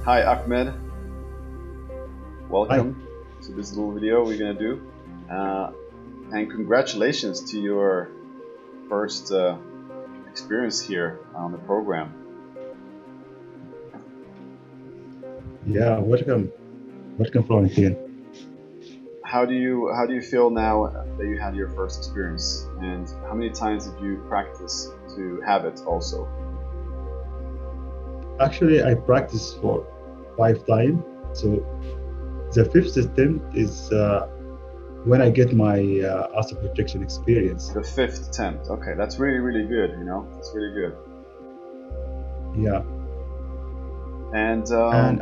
Hi Ahmed, Hi. welcome to this little video we're gonna do, and congratulations to your first experience here on the program. Yeah, welcome. Welcome, Florentine. How do you feel now that you had your first experience, and how many times did you practice to have it also? Actually, I practiced for 5 times. So the fifth attempt is when I get my astral projection experience. The fifth attempt. Okay, that's really good. You know, that's really good. Yeah. And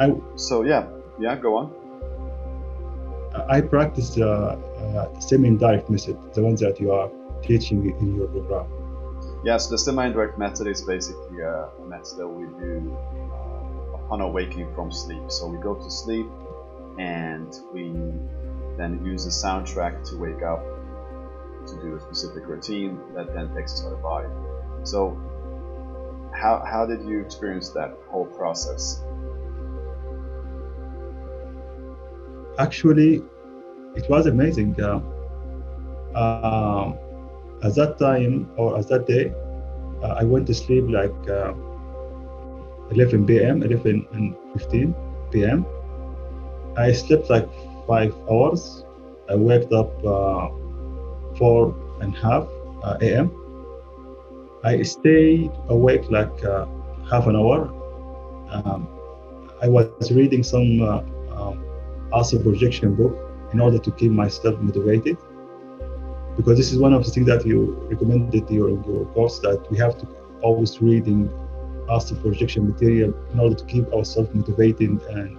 And so yeah, go on. I practiced the semi-indirect method, the one that you are teaching in your program. Yeah, so the semi-indirect method is basically a method that we do upon awakening from sleep. So we go to sleep and we then use a soundtrack to wake up to do a specific routine that then takes us out of the body. So how did you experience that whole process? Actually, it was amazing. At that time or at that day, I went to sleep like 11 p.m., 11 and 15 p.m. I slept like 5 hours. I waked up 4:30 a.m. I stayed awake like half an hour. Um, I was reading some astral projection book in order to keep myself motivated, because this is one of the things that you recommended during your course, that we have to always reading astral projection material in order to keep ourselves motivated and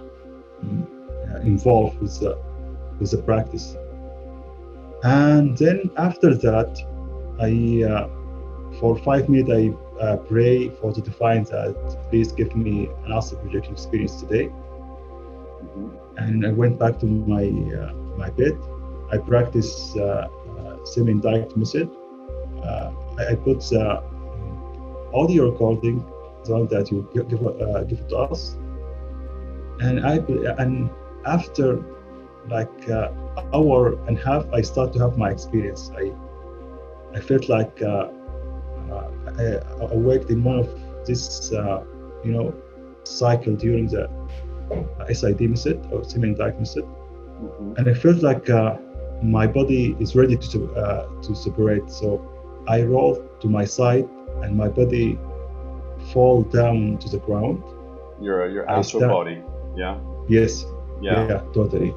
involved with the practice. And then after that, I for 5 minutes I pray for the divine that please give me an astral projection experience today. And I went back to my bed. I practiced semi-indirect method. I put the audio recording, the one that you give to us, and after like hour and a half, I start to have my experience. I felt like I awaked in one of this cycle during the SID method or semi-indirect method, and I felt like my body is ready to separate. So I roll to my side and my body fall down to the ground. Your astral body, yeah. Yes. Yeah, totally.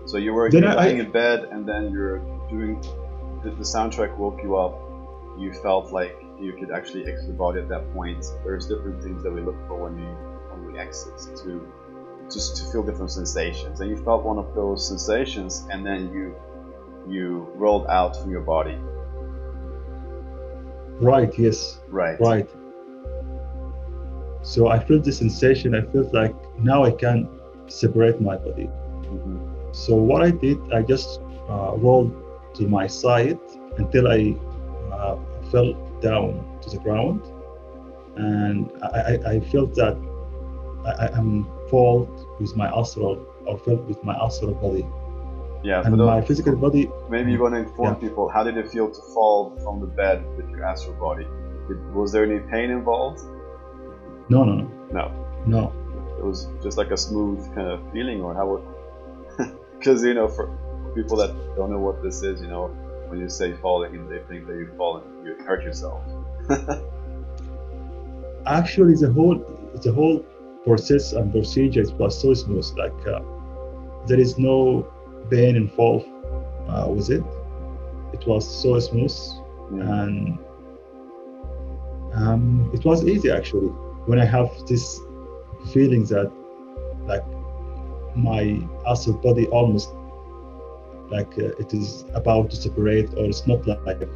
So you were lying in bed, and then you're doing the soundtrack woke you up. You felt like you could actually exit the body at that point. There's different things that we look for when we exit to feel different sensations. And you felt one of those sensations, and then you rolled out from your body. Right. Yes. Right. So I felt this sensation. I felt like now I can separate my body. So what I did, I just rolled to my side until I fell down to the ground, and I felt that I am fall with my astral, or felt with my astral body. Yeah, and my physical body. Maybe you want to inform people, how did it feel to fall from the bed with your astral body? Was there any pain involved? No. It was just like a smooth kind of feeling, or how? Because for people that don't know what this is, when you say falling, they think that you fall and you hurt yourself. Actually, the whole process and procedure was so smooth. Like there is no pain involved with it. It was so smooth, and it was easy actually. When I have this feeling that like my astral body almost like it is about to separate, or it's not like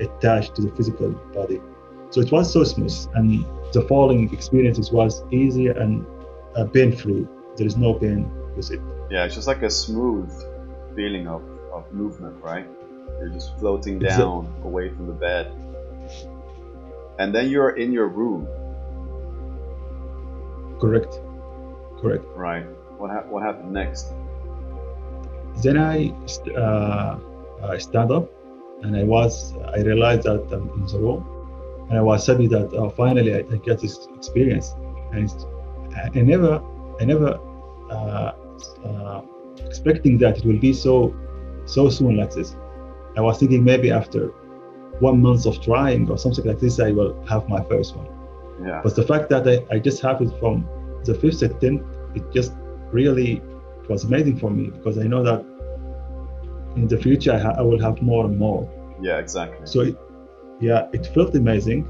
attached to the physical body. So it was so smooth, and the falling experiences was easy and pain-free. There is no pain with it. Yeah, it's just like a smooth feeling of movement, right? You're just floating down away from the bed. And then you're in your room. Correct. Correct. Right. What happened next? Then I stand up, and I realized that I'm in the room, and I was happy that finally I get this experience. And I never uh, uh, expecting that it will be so soon like this. I was thinking maybe after 1 month of trying or something like this, I will have my first one. Yeah. But the fact that I just have it from the fifth attempt, it just really was amazing for me, because I know that in the future I will have more and more. Yeah, exactly. So it felt amazing,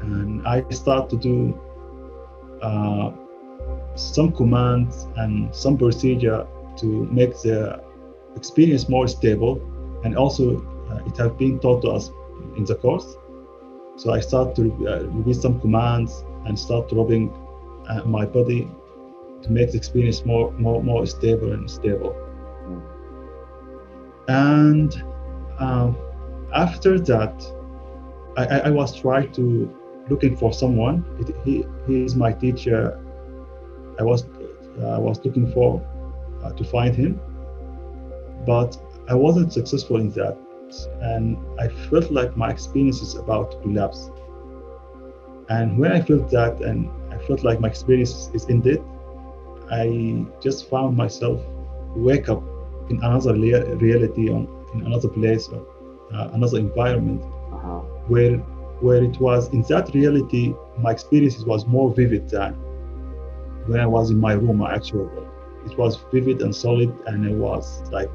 and I start to do some commands and some procedure to make the experience more stable, and also it has been taught to us in the course. So I start to repeat some commands and start rubbing my body to make the experience more stable and stable. Mm. And after that, I was trying to looking for someone. He is my teacher. I was looking for to find him, but I wasn't successful in that, and I felt like my experience is about to collapse. And when I felt that, and I felt like my experience is ended, I just found myself wake up in another reality, in another place, or another environment, where it was in that reality my experience was more vivid than when I was in my room, my actual room. It was vivid and solid, and it was like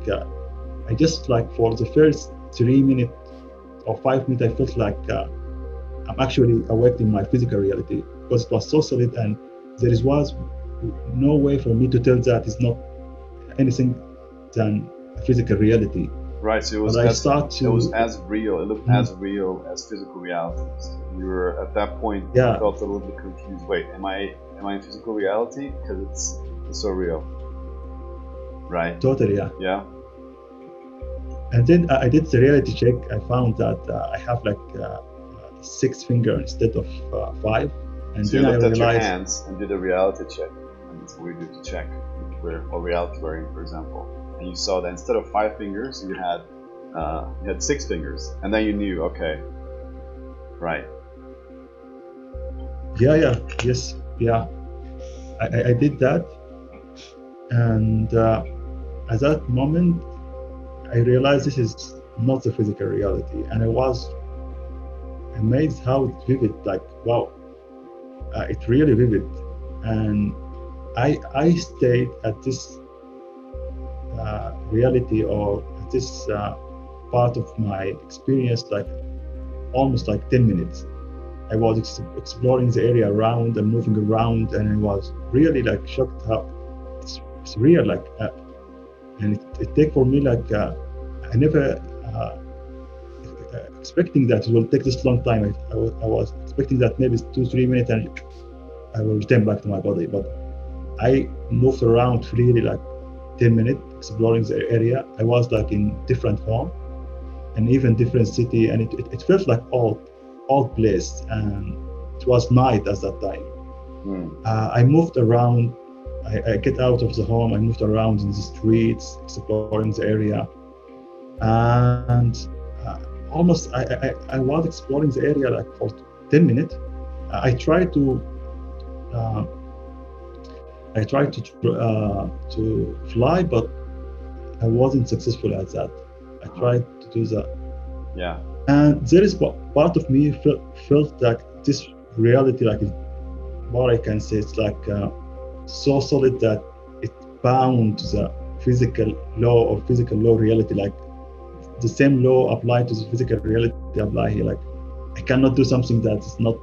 I just like for the first 3 minutes or 5 minutes I felt like I'm actually awake in my physical reality, because it was so solid, and there was no way for me to tell that it's not anything than a physical reality. Right, so it was as real, it looked as real as physical reality. You were at that point, you felt a little bit confused. Wait, am I in physical reality? Because it's so real. Right. Totally, yeah. Yeah. And then I did the reality check. I found that I have like 6 fingers instead of 5. And so then you looked I at realized, your hands and did a reality check. And that's what we do to check what reality we're in, for example. And you saw that instead of 5 fingers, you had 6 fingers, and then you knew, okay, right. Yeah. I did that, and at that moment, I realized this is not the physical reality, and I was amazed how vivid. Like, wow, it's really vivid, and I stayed at this reality, or at this part of my experience, like almost like 10 minutes. I was exploring the area around and moving around, and I was really like shocked how it's real, like, and it take for me like I never expecting that it will take this long time. I was expecting that maybe 2-3 minutes and I will return back to my body, but I moved around freely like 10 minutes exploring the area. I was like in different home and even different city, and it felt like old place, and it was night at that time. I moved around. I get out of the home. I moved around in the streets, exploring the area, and almost I was exploring the area like for 10 minutes. I tried to fly, but I wasn't successful at that. I tried to do that. Yeah. And there is part of me felt like this reality, like what I can say, it's like so solid that it bound to the physical law or physical law reality. Like the same law applied to the physical reality apply here. Like I cannot do something that is not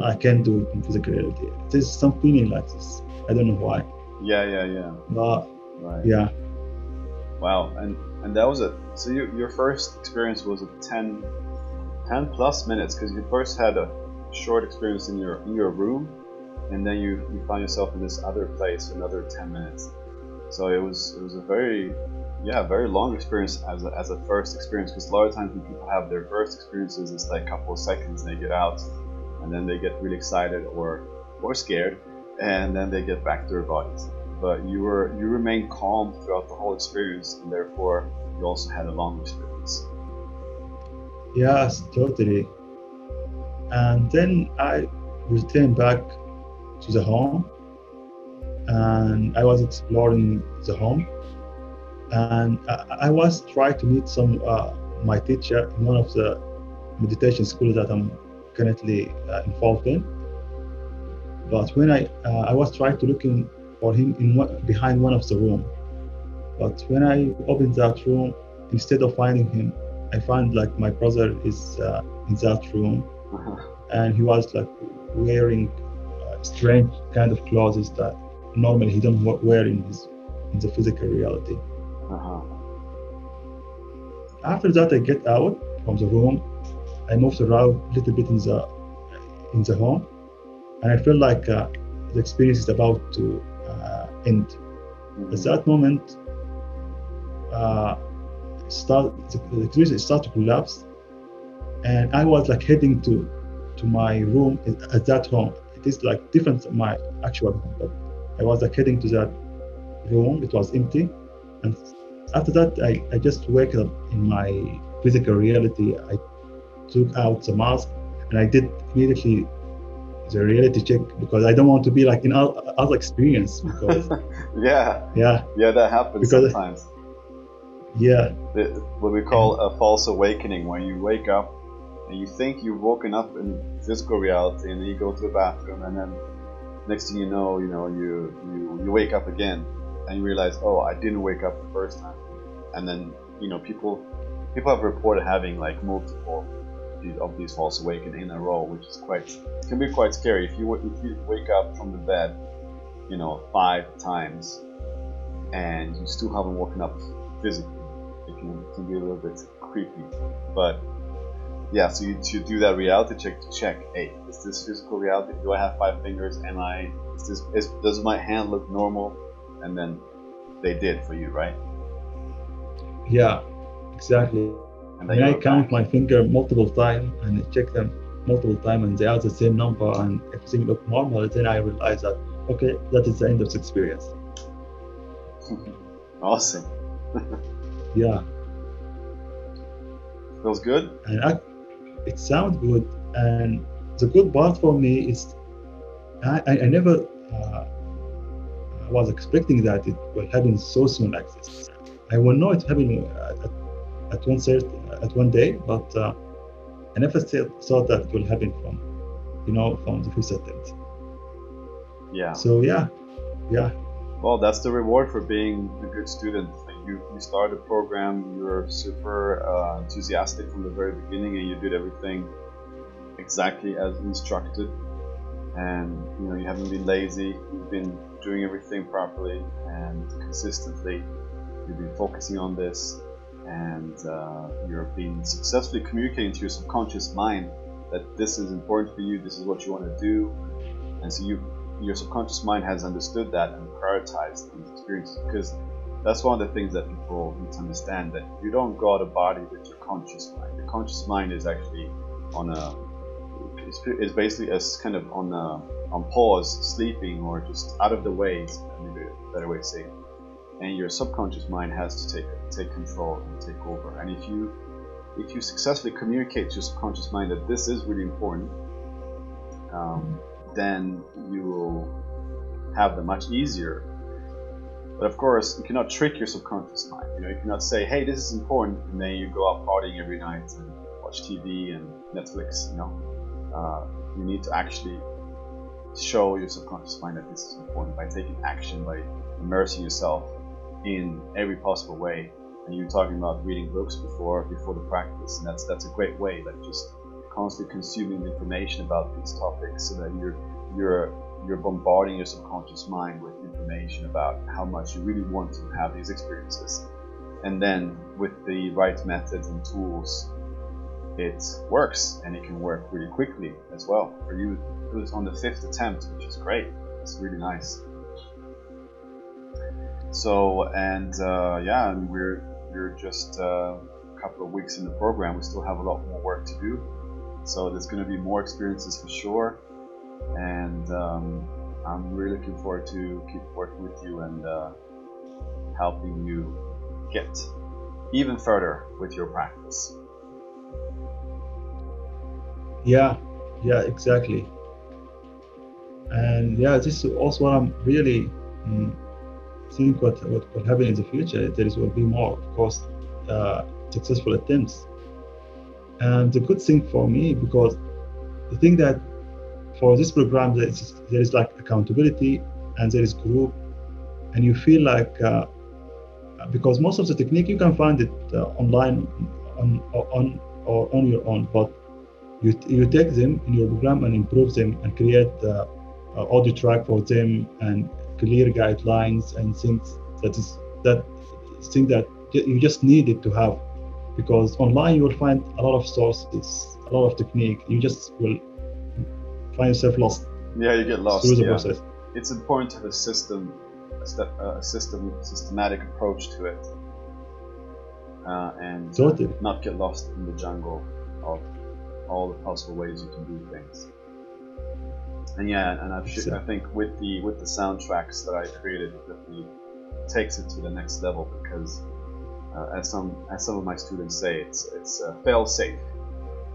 I can do in physical reality. There's some feeling like this. I don't know why. Yeah. But right. Yeah. Wow, and that was it. So your first experience was a 10 plus minutes, because you first had a short experience in your room, and then you found yourself in this other place another 10 minutes. So it was a very long experience as a first experience, because a lot of times when people have their first experiences, it's like a couple of seconds and they get out, and then they get really excited or scared, and then they get back to their bodies. But you remain calm throughout the whole experience, and therefore you also had a long experience. Yes, totally. And then I returned back to the home, and I was exploring the home, and I was trying to meet some my teacher in one of the meditation schools that I'm currently involved in. But when I was trying to looking for him behind one of the room, but when I opened that room, instead of finding him, I found like my brother is in that room, and he was like wearing strange kind of clothes that normally he don't wear in the physical reality. After that, I get out from the room. I moved around a little bit in the home, and I feel like the experience is about to end. At that moment, the experience started to collapse, and I was like heading to my room at that home. It is like different from my actual home, but I was like heading to that room. It was empty, and after that, I just wake up in my physical reality. I took out the mask, and I did immediately the reality check, because I don't want to be like in other experience. Because yeah, that happens because, sometimes. Yeah, what we call a false awakening, when you wake up and you think you've woken up in physical reality, and then you go to the bathroom, and then next thing you know, you wake up again, and you realize, oh, I didn't wake up the first time. And then people have reported having like multiple of these false awakenings in a row, which is can be quite scary. If you wake up from the bed 5 times and you still haven't woken up physically, it can be a little bit creepy. But yeah, so you do that reality check to check, hey, is this physical reality? Do I have 5 fingers? Does my hand look normal? And then they did for you, right? Yeah, exactly. And I count my finger multiple times and check them multiple times, and they are the same number, and everything look normal. Then I realize that, okay, that is the end of the experience. Awesome. Yeah. Feels good? And it sounds good. And the good part for me is I never was expecting that it will happen so soon like this. I will know it happening at one day, but I never thought that it will happen from the first attempt. Yeah. So yeah. Well, that's the reward for being a good student. You started the program, you were super enthusiastic from the very beginning, and you did everything exactly as instructed. And you haven't been lazy. You've been doing everything properly and consistently. You've been focusing on this, and you're being successfully communicating to your subconscious mind that this is important for you, this is what you want to do. And so your subconscious mind has understood that and prioritized these experiences, because that's one of the things that people need to understand, that you don't go out of body with your conscious mind. Your conscious mind is actually it's basically as kind of on pause, sleeping, or just out of the way, is maybe a better way of saying it. And your subconscious mind has to take control and take over. And if you successfully communicate to your subconscious mind that this is really important, then you will have them much easier. But of course, you cannot trick your subconscious mind. You cannot say, hey, this is important, and then you go out partying every night and watch TV and Netflix. You need to actually show your subconscious mind that this is important by taking action, by immersing yourself in every possible way. And you were talking about reading books before the practice, and that's a great way, like just constantly consuming information about these topics, so that you're bombarding your subconscious mind with information about how much you really want to have these experiences. And then with the right methods and tools, it works, and it can work really quickly as well. For you, it was on the 5th attempt, which is great. It's really nice. So, and we're just a couple of weeks in the program. We still have a lot more work to do. So there's going to be more experiences for sure. And I'm really looking forward to keep working with you and helping you get even further with your practice. Yeah, yeah, exactly. And yeah, this is also what I'm really think what will happen in the future. There will be more, of course, successful attempts. And the good thing for me, because the thing that for this program, there is like accountability and there is group, and you feel like because most of the technique you can find it online on your own, but you take them in your program and improve them and create audio track for them and clear guidelines and things that you just needed to have, because online you will find a lot of sources, a lot of technique. You just will find yourself lost. Yeah, you get lost through the process. It's important to have a systematic approach to it, and totally. Not get lost in the jungle of all the possible ways you can do things. And yeah, and I think with the soundtracks that I created, it definitely takes it to the next level, because as some of my students say, it's fail-safe,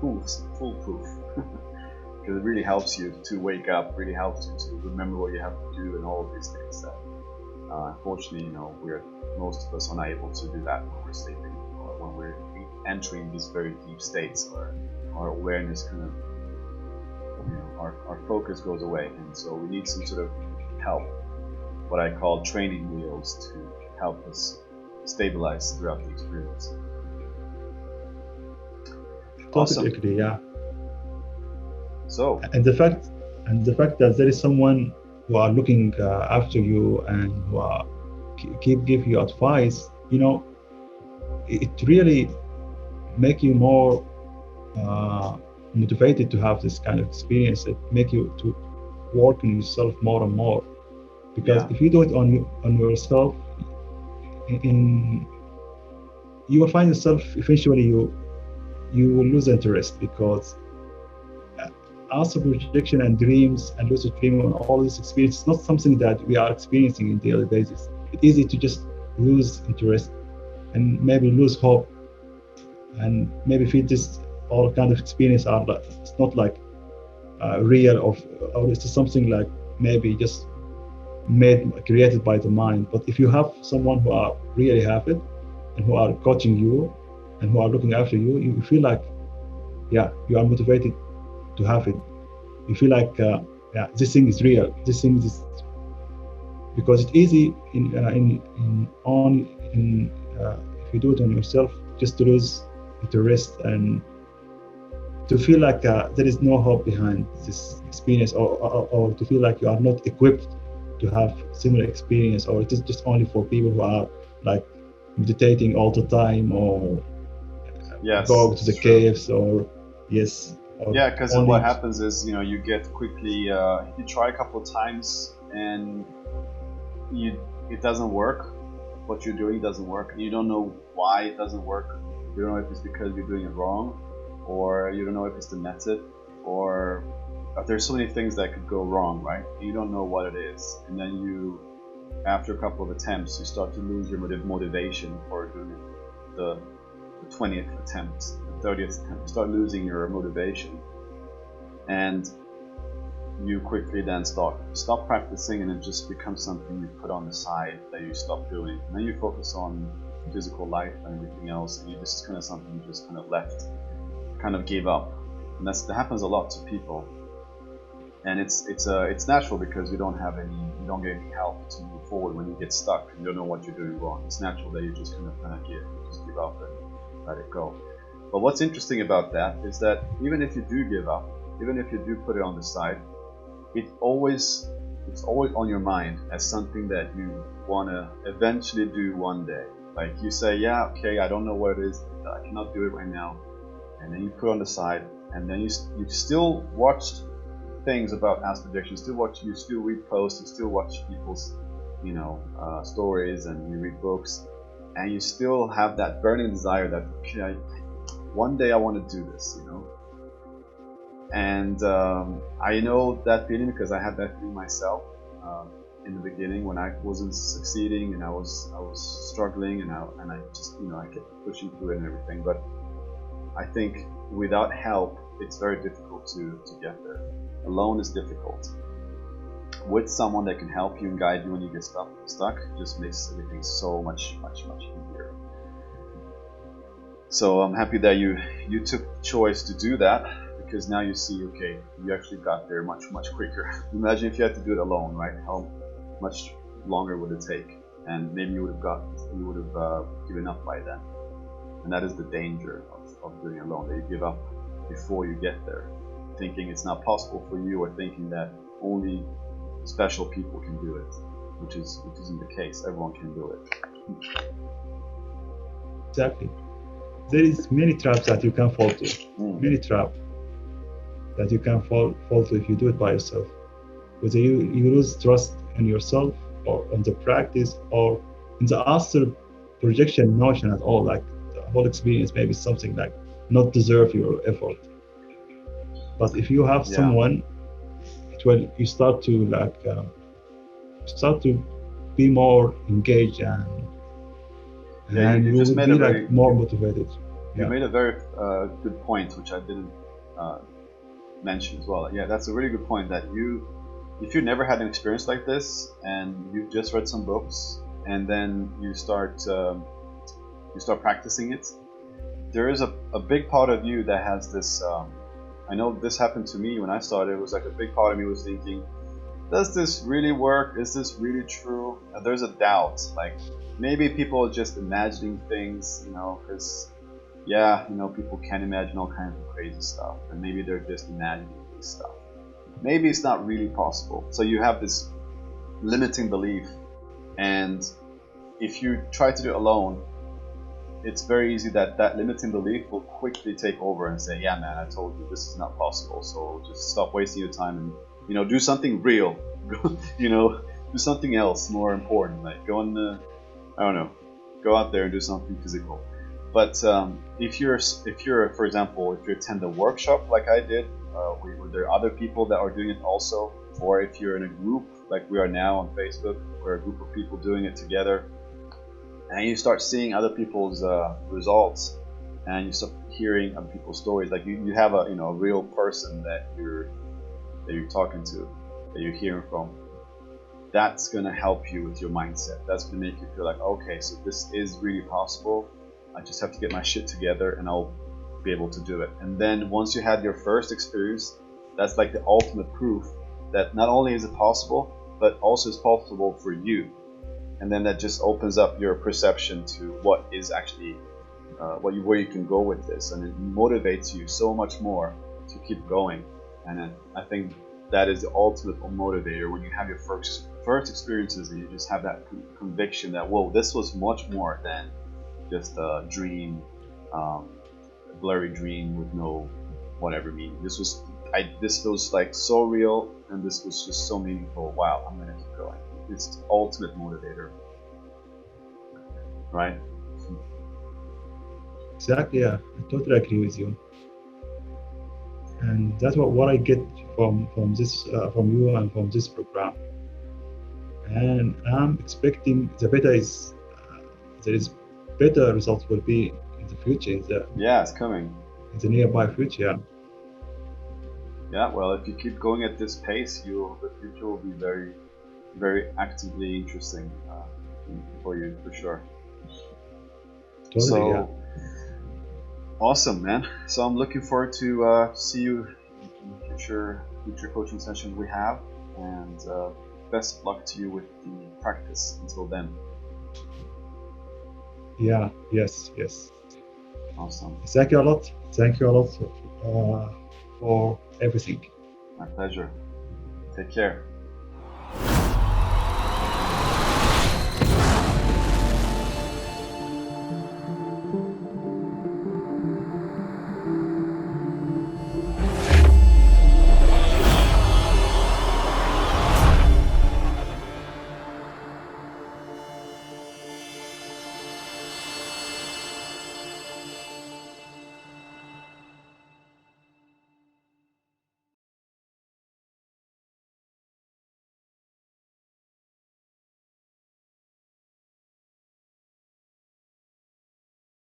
foolproof. Because it really helps you to wake up, really helps you to remember what you have to do, and all of these things that unfortunately, most of us are unable to do that when we're sleeping, or when we're entering these very deep states where our awareness kind of, our focus goes away. And so we need some sort of help, what I call training wheels, to help us stabilize throughout the experience. Totally agree, yeah. So, and the fact that there is someone who are looking after you and who are give you advice, it really make you more motivated to have this kind of experience. It make you to work on yourself more and more, because if you do it on yourself, you will find yourself eventually you will lose interest, because astral projection and dreams and lucid dreaming and all this experience is not something that we are experiencing in daily basis. It's easy to just lose interest and maybe lose hope, and maybe feel this all kind of experience are like, it's not like real, or it's just something like maybe just created by the mind. But if you have someone who are really have it and who are coaching you and who are looking after you, you feel like you are motivated to have it. You feel like this thing is real. This thing is, because it's easy if you do it on yourself, just to lose interest and to feel like there is no hope behind this experience, or to feel like you are not equipped to have similar experience, or it is just only for people who are like meditating all the time, or go to the caves, or because what happens is, you get quickly, you try a couple of times and it doesn't work. What you're doing doesn't work. You don't know why it doesn't work. You don't know if it's because you're doing it wrong, or you don't know if it's the method, or there's so many things that could go wrong, right? You don't know what it is, and then after a couple of attempts, you start to lose your motivation for doing it. The 20th attempt, the 30th attempt, you start losing your motivation, and you quickly then stop practicing, and it just becomes something you put on the side that you stop doing, and then you focus on physical life and everything else, and this is kind of something you just kind of left, kind of gave up. And that happens a lot to people, and it's natural, because you don't get any help to move forward when you get stuck and you don't know what you're doing wrong. It's natural that you just kind of give up and let it go. But what's interesting about that is that even if you do give up, even if you do put it on the side, it's always on your mind as something that you want to eventually do one day. Like you say, okay, I don't know what it is, I cannot do it right now, and then you put it on the side, and then you still watch things about astral projection, you still read posts, you still watch people's stories, and you read books, and you still have that burning desire that, okay, one day I want to do this, and I know that feeling, because I had that feeling myself. in the beginning when I wasn't succeeding and I was struggling, and I just, I kept pushing through it and everything. But I think without help, it's very difficult to get there. Alone is difficult. With someone that can help you and guide you when you get stuck, it just makes everything so much easier. So I'm happy that you took the choice to do that, because now you see, okay, you actually got there much quicker. Imagine if you had to do it alone, right? How much longer would it take? And maybe you would have given up by then. And that is the danger of doing it alone, that you give up before you get there, thinking it's not possible for you, or thinking that only special people can do it, which isn't the case. Everyone can do it. Exactly. There is many traps that you can fall to. Many traps that you can fall to if you do it by yourself. Whether you lose trust in yourself, or in the practice, or in the astral projection notion at all. Like the whole experience maybe something like not deserve your effort. But if you have someone, you start to be more engaged, and you will be more motivated. You made a very good point, which I didn't mention as well. Yeah, that's a really good point, that if you never had an experience like this and you just read some books and then you start practicing it, there is a big part of you that has this. I know this happened to me when I started. It was like a big part of me was thinking, does this really work? Is this really true? And there's a doubt, like maybe people are just imagining things, because people can imagine all kinds of crazy stuff, and maybe they're just imagining this stuff. Maybe it's not really possible. So you have this limiting belief, and if you try to do it alone, it's very easy that limiting belief will quickly take over and say, yeah man, I told you this is not possible, so just stop wasting your time and do something real. Do something else more important, like go out there and do something physical. But if you're for example, if you attend a workshop like I did, where there are other people that are doing it also, or if you're in a group like we are now on Facebook, we're a group of people doing it together, and you start seeing other people's results, and you start hearing other people's stories, like you have a real person that you're talking to, that you're hearing from. That's going to help you with your mindset. That's going to make you feel like, okay, so this is really possible. I just have to get my shit together and I'll be able to do it. And then once you had your first experience, that's like the ultimate proof that not only is it possible, but also it's possible for you. And then that just opens up your perception to what is actually where you can go with this, and it motivates you so much more to keep going. And I think that is the ultimate motivator, when you have your first experiences and you just have that conviction that, whoa, this was much more than just a dream, a blurry dream with no whatever meaning. This was like so real, and this was just so meaningful. Wow, I'm gonna keep going. It's the ultimate motivator, right? Exactly. Yeah, I totally agree with you. And that's what I get from this from you and from this program. And I'm expecting there is better results will be in the future. It's coming. In the nearby future. Yeah, well, if you keep going at this pace, the future will be very, very actively interesting for you, for sure. Totally, Awesome, man. So I'm looking forward to see you in future coaching sessions we have, and best of luck to you with the practice until then. Yeah, yes. Awesome. Thank you a lot. Thank you a lot for everything. My pleasure. Take care.